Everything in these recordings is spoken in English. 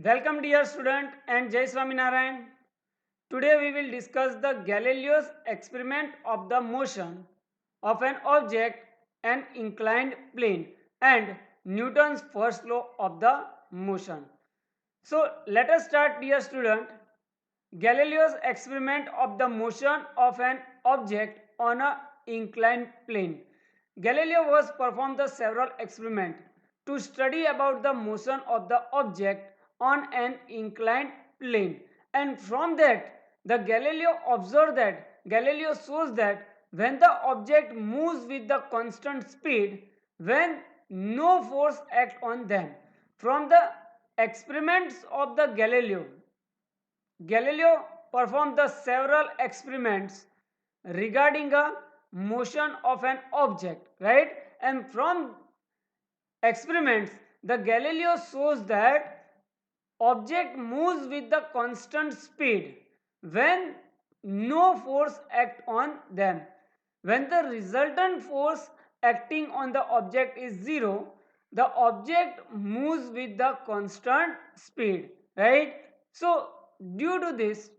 Welcome dear student and Jai Swaminarayan. Today we will discuss the Galileo's experiment of the motion of an object an inclined plane and Newton's first law of the motion. So let us start dear student. Galileo's experiment of the motion of an object on an inclined plane. Galileo was performed the several experiments to study about the motion of the object on an inclined plane, and from that the Galileo shows that when the object moves with the constant speed, when no force acts on them. From the experiments of the Galileo performed the several experiments regarding a motion of an object, right? And from experiments, the Galileo shows that object moves with the constant speed when no force act on them. When the resultant force acting on the object is zero, the object moves with the constant speed, right? So due to this,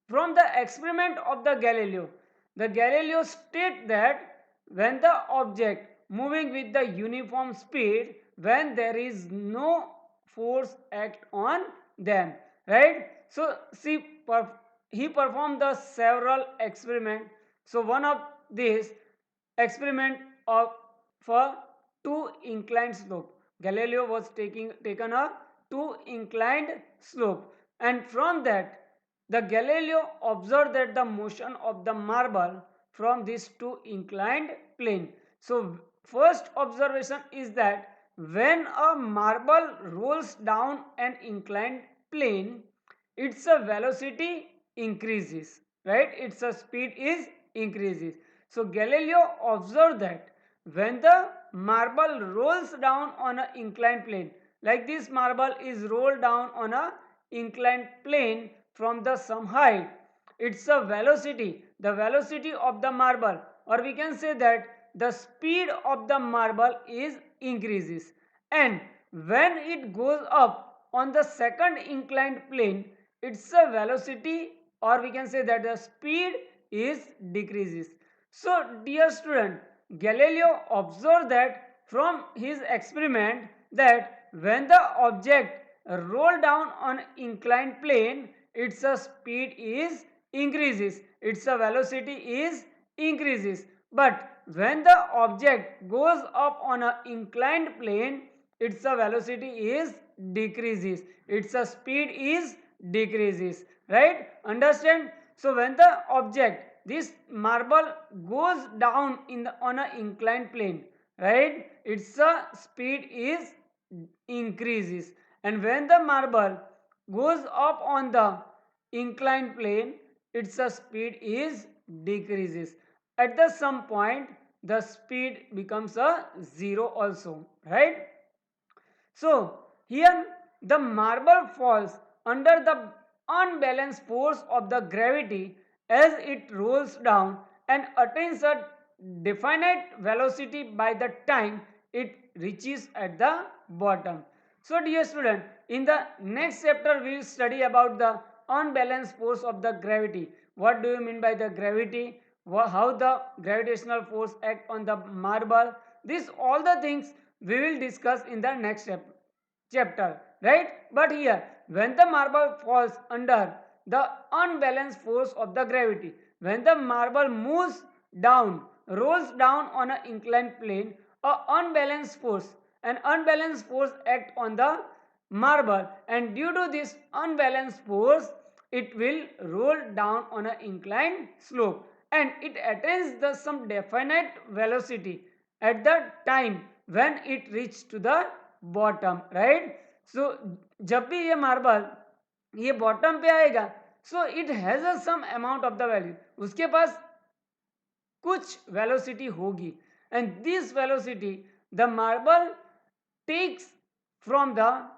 from the experiment of the Galileo state that when the object moving with the uniform speed, when there is no force act on them, right? So see, he performed the several experiment. So one of these experiment of for two inclined slope. Galileo was taken a two inclined slope, and from that the Galileo observed that the motion of the marble from these two inclined plane. So first observation is that when a marble rolls down an inclined plane, its velocity increases, right? Its speed is increases. So Galileo observed that when the marble rolls down on an inclined plane, like this marble is rolled down on a inclined plane from the some height, it's a velocity, the velocity of the marble, or we can say that the speed of the marble is increases, and when it goes up on the second inclined plane, its a velocity, or we can say that the speed is decreases. So dear student, Galileo observed that from his experiment that when the object roll down on inclined plane, its a speed is increases, its a velocity is increases, but when the object goes up on an inclined plane, its a velocity is decreases, its a speed is decreases, right? Understand? So when the object, this marble goes down in the on an inclined plane, right, its a speed is increases, and when the marble goes up on the inclined plane, its a speed is decreases. At the some point the speed becomes a zero also, right? So here the marble falls under the unbalanced force of the gravity as it rolls down and attains a definite velocity by the time it reaches at the bottom. So dear student, in the next chapter we will study about the unbalanced force of the gravity. What do you mean by the gravity? How the gravitational force act on the marble? These all the things we will discuss in the next chapter, right? But here when the marble falls under the unbalanced force of the gravity, when the marble moves down, rolls down on an inclined plane, an unbalanced force act on the marble, and due to this unbalanced force it will roll down on an inclined slope, and it attains the some definite velocity at the time when it reach to the bottom, right? So जब भी ये marble ये bottom पे आएगा, so it has a some amount of the value, उसके पास कुछ velocity होगी, and this velocity the marble takes from the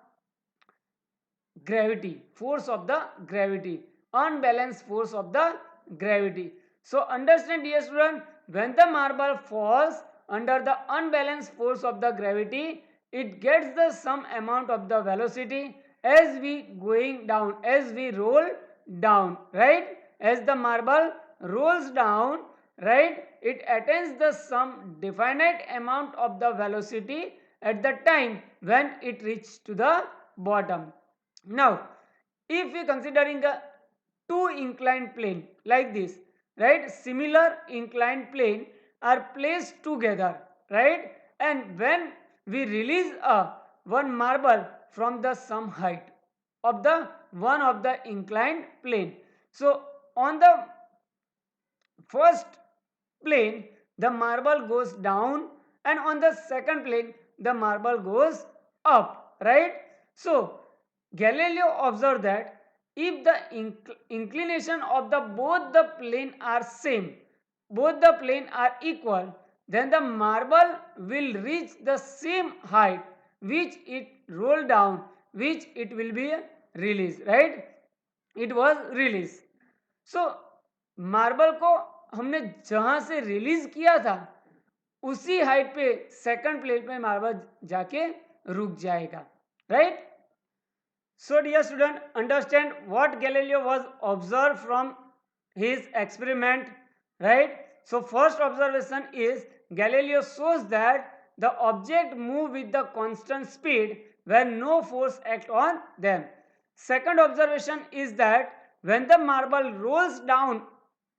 gravity, force of the gravity, unbalanced force of the gravity. So understand dear student, when the marble falls under the unbalanced force of the gravity, it gets the some amount of the velocity, as we going down, as we roll down, right? As the marble rolls down, right, it attains the some definite amount of the velocity at the time when it reaches to the bottom. Now, if we considering a two inclined plane like this, right, similar inclined plane are placed together, right, and when we release a one marble from the some height of the one of the inclined plane, so on the first plane the marble goes down, and on the second plane the marble goes up, right? So Galileo observed that if the inclination of the both the plane are same, both the plane are equal, then the marble will reach the same height which it roll down, which it will be released, right? It was released. So marble को हमने जहां से release किया था उसी height पे second plate में marble जाके रुक जाएगा, right? So dear student, understand what Galileo was observed from his experiment, right? So first observation is Galileo shows that the object move with the constant speed when no force act on them. Second observation is that when the marble rolls down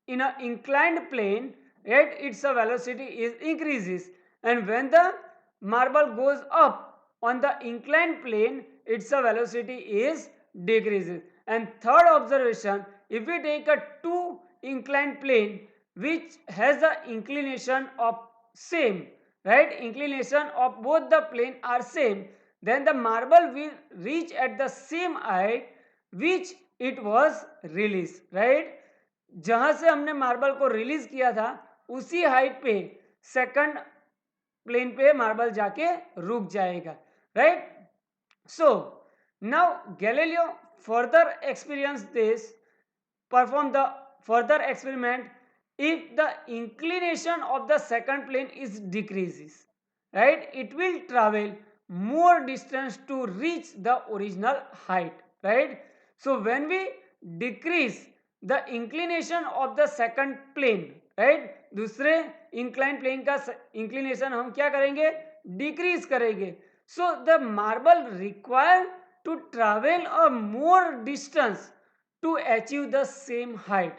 in an inclined plane, right, its velocity is increases, and when the marble goes up on the inclined plane, its velocity is decreases. And third observation, if we take a two inclined plane which has the inclination of same, right, inclination of both the plane are same, then the marble will reach at the same height which it was released, right? जहां से हमने marble को release किया था उसी height पे second plane पे marble जाके रुक जाएगा, right? So now Galileo further experience this, perform the further experiment. If the inclination of the second plane is decreases, right, it will travel more distance to reach the original height, right? So when we decrease the inclination of the second plane, right, दूसरे inclined plane का inclination हम क्या करेंगे, decrease करेंगे. So the marble require to travel a more distance to achieve the same height,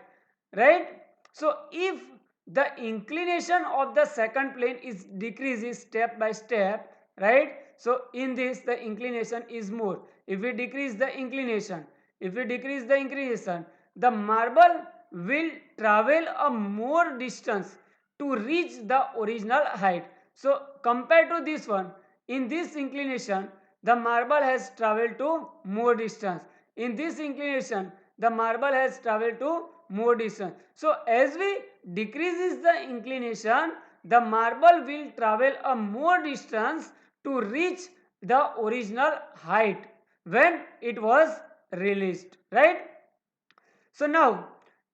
right? So if the inclination of the second plane is decreases step by step, right, so in this the inclination is more. If we decrease the inclination, if we decrease the inclination, the marble will travel a more distance to reach the original height. So compared to this one, in this inclination the marble has traveled to more distance, in this inclination the marble has traveled to more distance. So as we decreases the inclination, the marble will travel a more distance to reach the original height when it was released, right? So now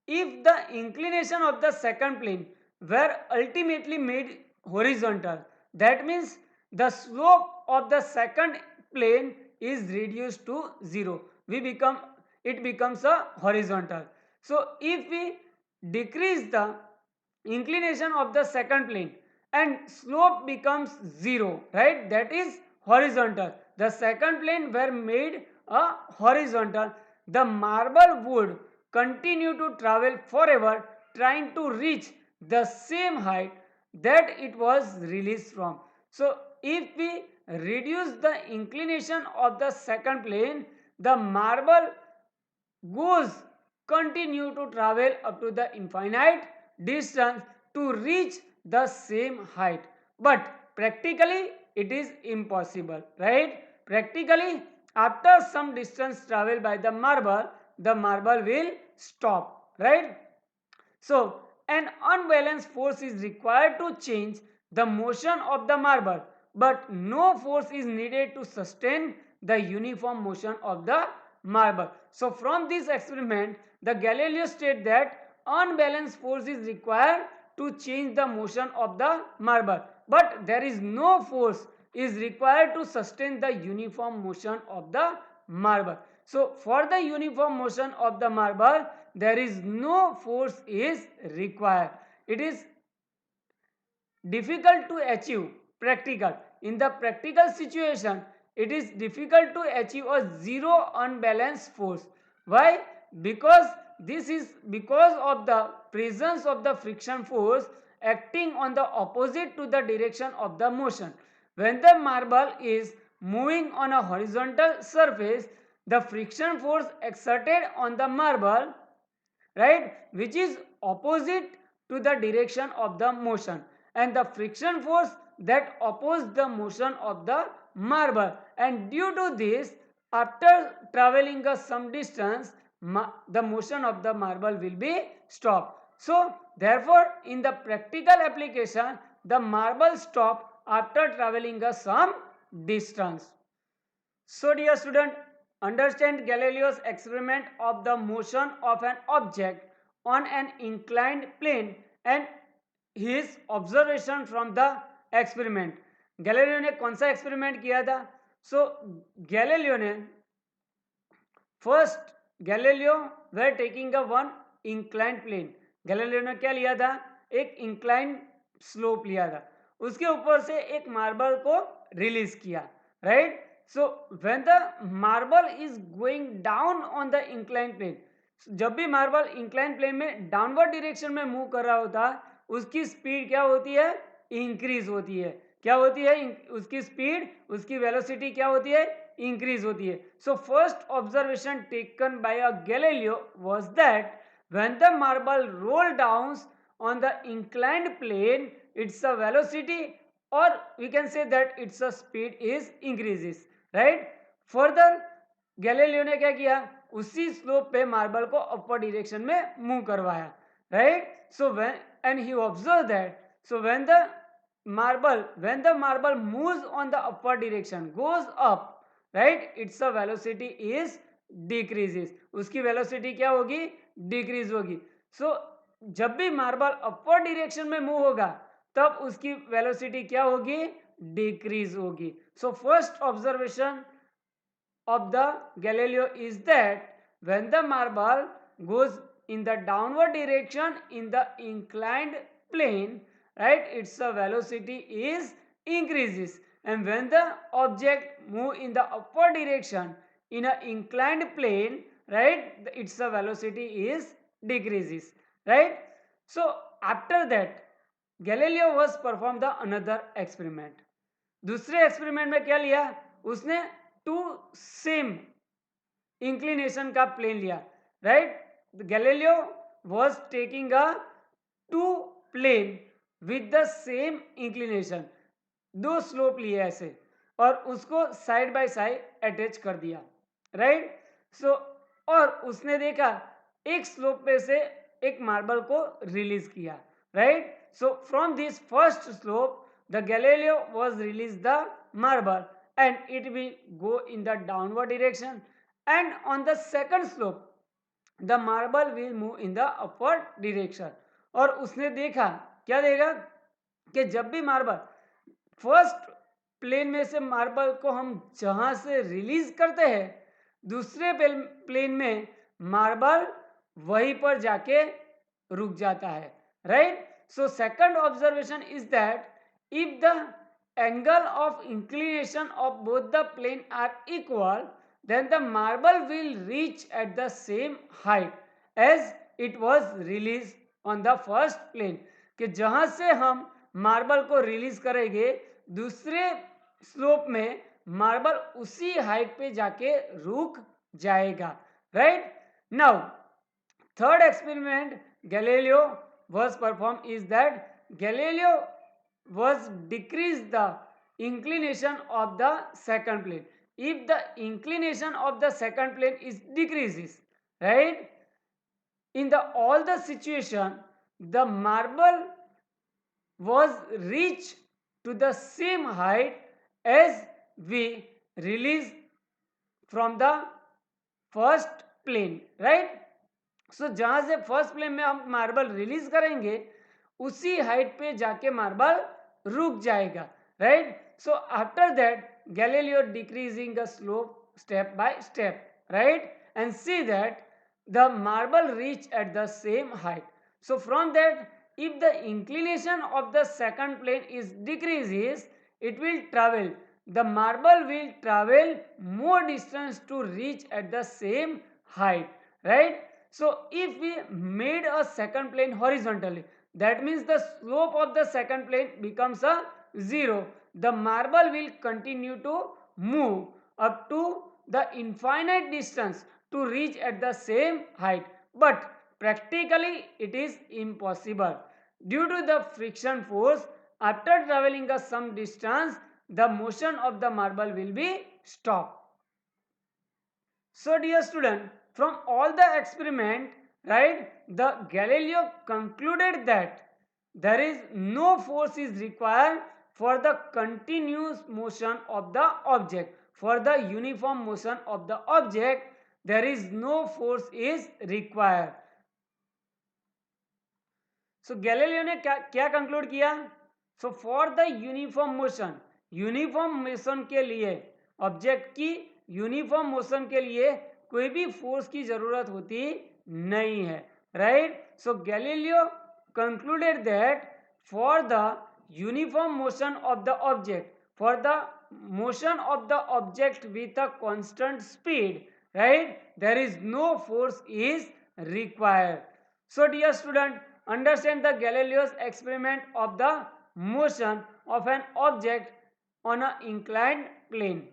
if the inclination of the second plane were ultimately made horizontal, that means the slope of the second plane is reduced to 0. It becomes a horizontal. So if we decrease the inclination of the second plane and slope becomes 0, right, that is horizontal. The second plane were made a horizontal. The marble would continue to travel forever trying to reach the same height that it was released from. So if we reduce the inclination of the second plane, the marble goes continue to travel up to the infinite distance to reach the same height. But practically it is impossible, right? Practically after some distance traveled by the marble will stop, right? So an unbalanced force is required to change the motion of the marble, but no force is needed to sustain the uniform motion of the marble. So from this experiment, the Galileo state that unbalanced force is required to change the motion of the marble, but there is no force is required to sustain the uniform motion of the marble. So for the uniform motion of the marble, there is no force is required. It is difficult to achieve practical. In the practical situation, it is difficult to achieve a zero unbalanced force. Why? Because this is because of the presence of the friction force acting on the opposite to the direction of the motion. When the marble is moving on a horizontal surface, the friction force exerted on the marble, right, which is opposite to the direction of the motion, and the friction force that opposes the motion of the marble, and due to this, after traveling some distance, the motion of the marble will be stopped. So therefore in the practical application, the marble stop after traveling some distance. So dear student, understand Galileo's experiment of the motion of an object on an inclined plane and his observation from the experiment. Galileo ने कौन सा experiment किया था? So Galileo ने first Galileo were taking a one inclined plane. Galileo ने क्या लिया था? एक इंक्लाइंड स्लोप लिया था, उसके ऊपर से एक मार्बल को रिलीज किया, right. So when the marble is going down on the inclined plane, जब भी मार्बल इंक्लाइन प्लेन में डाउनवर्ड डायरेक्शन में मूव कर रहा होता है, उसकी स्पीड क्या होती है? इंक्रीज होती है. क्या होती है? उसकी स्पीड, उसकी वेलोसिटी क्या होती है? इंक्रीज होती है. So first observation taken by a Galileo was that when the marble roll down on the inclined plane, it's a velocity or we can say that its speed is increases, right. Further Galileo ने क्या किया? उसी slope पे marble को upper direction में move करवाया, right. So when and he observe that, so when the marble moves on the upper direction, goes up, right, its velocity is decreases. उसकी velocity क्या होगी? डिक्रीज होगी. सो जब भी मार्बल अपर डायरेक्शन में move होगा, तब उसकी वेलोसिटी क्या होगी? डिक्रीज होगी. सो first observation of the Galileo is that when the marble goes in the downward direction in the inclined plane, right, its velocity is increases, and when the object move in the upward direction in an inclined plane, right, its velocity is decreases, right. So after that Galileo was perform the another experiment. दूसरे experiment में क्या लिया? उसने two same inclination का plane लिया, right. Galileo was taking a two plane with the same inclination. दो slope लिए ऐसे और उसको साइड बाय साइड अटैच कर दिया, राइट. सो और उसने देखा एक स्लोप पे से एक मार्बल को रिलीज किया, right. So from this first slope, the Galileo was released the marble and it will go in the downward direction, and on the second slope the marble will move in the upward direction. और उसने देखा, क्या देखा? कि जब भी marble first plane में से मार्बल को हम जहां से रिलीज करते हैं, दूसरे प्लेन में मार्बल वहीं पर जाके रुक जाता है, right. So second observation is that if the angle of inclination of both the plane are equal, then the marble will reach at the same height as it was released on the first plane. कि जहां से हम marble को release करेंगे, दूसरे slope में marble उसी height पे जाके रुक जाएगा, right. Now third experiment Galileo was performed is that Galileo was decreased the inclination of the second plane. If the inclination of the second plane is decreases, right, in the all the situation the marble was reached to the same height as we release from the first plane, right. सो जहां से first plane में हम marble release करेंगे, उसी height पे जाके marble रुक जाएगा, right. So after that Galileo decreasing the slope step by step, right? And see that the marble reach at the same height. So from that, if the inclination of the second plane is decreases, it will travel. The marble will travel more distance to reach at the same height, right? So if we made a second plane horizontally, that means the slope of the second plane becomes a 0. The marble will continue to move up to the infinite distance to reach at the same height, but practically it is impossible due to the friction force. After traveling a some distance, the motion of the marble will be stopped. So dear student, from all the experiment, right, the Galileo concluded that there is no force is required for the continuous motion of the object. For the uniform motion of the object, there is no force is required. So Galileo ने क्या क्या conclude किया? So for the uniform motion के लिए, object की uniform motion के लिए कोई भी फोर्स की जरूरत होती नहीं है, right? So Galileo concluded that for the uniform motion of the object, for the motion of the object with a constant speed, right, there is no force is required. So dear student, understand the Galileo's experiment of the motion of an object on an inclined plane.